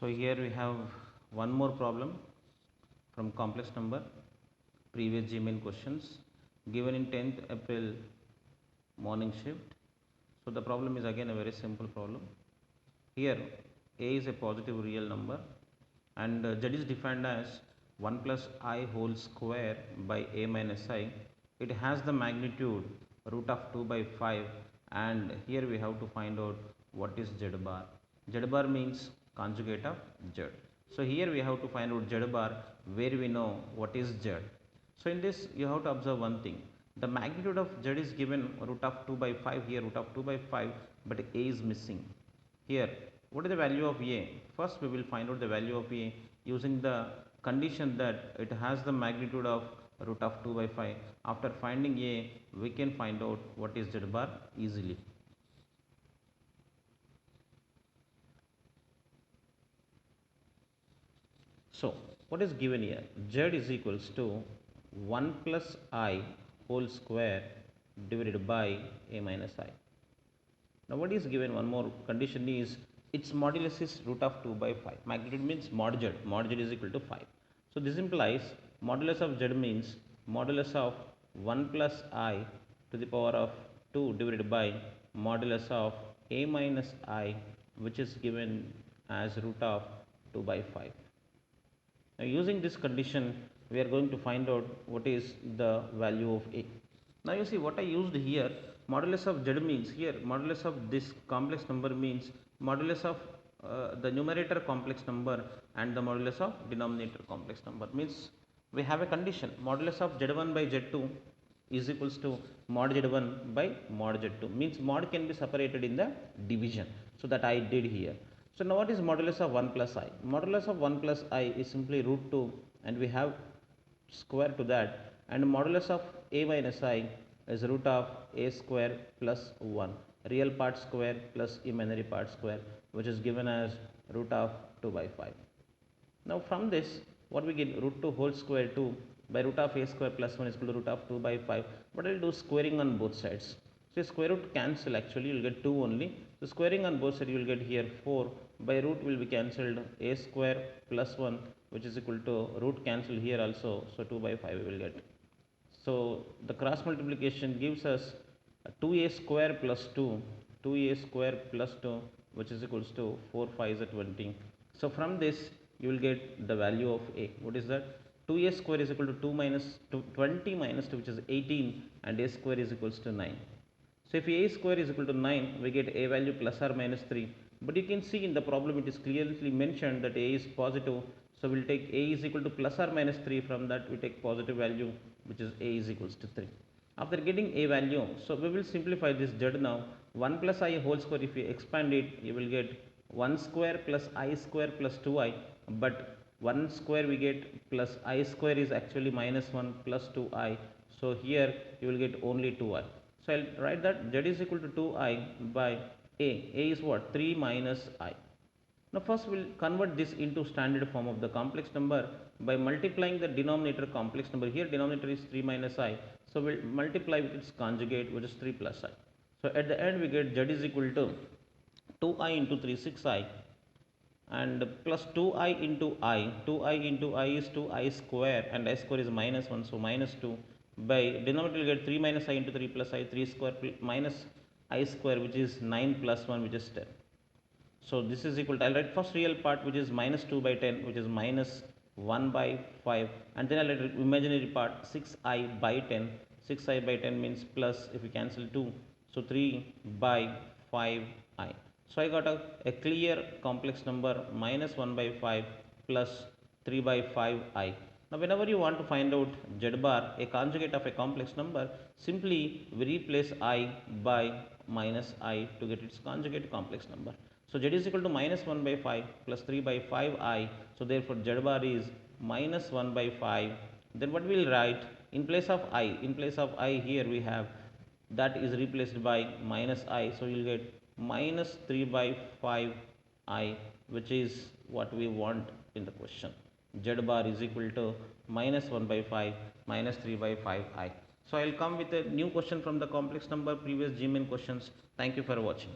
So here we have one more problem from complex number, previous GMAIN questions given in 10th April morning shift. So the problem is again a very simple problem. Here a is a positive real number and z is defined as 1 plus I whole square by a minus I. It has the magnitude root of 2 by 5, and here we have to find out what is z bar. Z bar means conjugate of z. So here we have to find out z bar where we know what is z. So in this you have to observe one thing. The magnitude of z is given root of 2 by 5, here root of 2 by 5, but a is missing. Here what is the value of a? First we will find out the value of a using the condition that it has the magnitude of root of 2 by 5. After finding a, we can find out what is z bar easily. So what is given here? Z is equals to 1 plus I whole square divided by a minus I. Now what is given, one more condition is its modulus is root of 2 by 5. Magnitude means mod z is equal to 5. So this implies modulus of z means modulus of 1 plus I to the power of 2 divided by modulus of a minus I, which is given as root of 2 by 5. Now using this condition we are going to find out what is the value of a. Now you see what I used here, modulus of z means, here modulus of this complex number means modulus of the numerator complex number and the modulus of denominator complex number, means we have a condition modulus of z1 by z2 is equals to mod z1 by mod z2, means mod can be separated in the division. So that I did here. So now what is modulus of 1 plus I? Modulus of 1 plus I is simply root 2 and we have square to that, and modulus of a minus I is root of a square plus 1, real part square plus imaginary part square, which is given as root of 2 by 5. Now from this what we get, root 2 whole square 2 by root of a square plus 1 is equal to root of 2 by 5. But I will do squaring on both sides. So square root cancel, actually you will get 2 only. So squaring on both sides you will get here 4 by root will be cancelled, a square plus 1 which is equal to root cancel here also, so 2 by 5 we will get. So the cross multiplication gives us 2a square plus 2, 2a square plus 2 which is equals to 4 5 is 20. So from this you will get the value of a. What is that? 2a square is equal to 2 minus 20 minus 2 which is 18, and a square is equals to 9. So if a square is equal to 9, we get a value plus or minus 3. But you can see in the problem it is clearly mentioned that a is positive. So we will take a is equal to plus or minus 3. From that we take positive value, which is a is equals to 3. After getting a value, so we will simplify this z now. 1 plus I whole square, if you expand it, you will get 1 square plus I square plus 2i. But 1 square we get plus I square is actually minus 1 plus 2i. So here you will get only 2i. So I will write that z is equal to 2i by a. A is what? 3 minus I. Now first we will convert this into standard form of the complex number by multiplying the denominator complex number. Here denominator is 3 minus I. So we will multiply with its conjugate, which is 3 plus I. So at the end we get z is equal to 2i into 3, 6i, and plus 2i into I. 2i into I is 2i square, and I square is minus 1, so minus 2 by denominator will get 3 minus I into 3 plus I, 3 square minus I square, which is 9 plus 1, which is 10. So this is equal to, I will write first real part, which is minus 2 by 10, which is minus 1 by 5, and then I will write imaginary part 6i by 10. 6i by 10 means plus, if we cancel 2, so 3 by 5i. So I got a clear complex number minus 1 by 5 plus 3 by 5i. Now whenever you want to find out z bar, a conjugate of a complex number, simply we replace I by minus I to get its conjugate complex number. So z is equal to minus 1 by 5 plus 3 by 5i. So therefore z bar is minus 1 by 5. Then what we will write in place of I? In place of I here we have that is replaced by minus I. So you will get minus 3 by 5i, which is what we want in the question. Z bar is equal to minus 1 by 5 minus 3 by 5i. So I will come with a new question from the complex number previous GMAIN questions. Thank you for watching.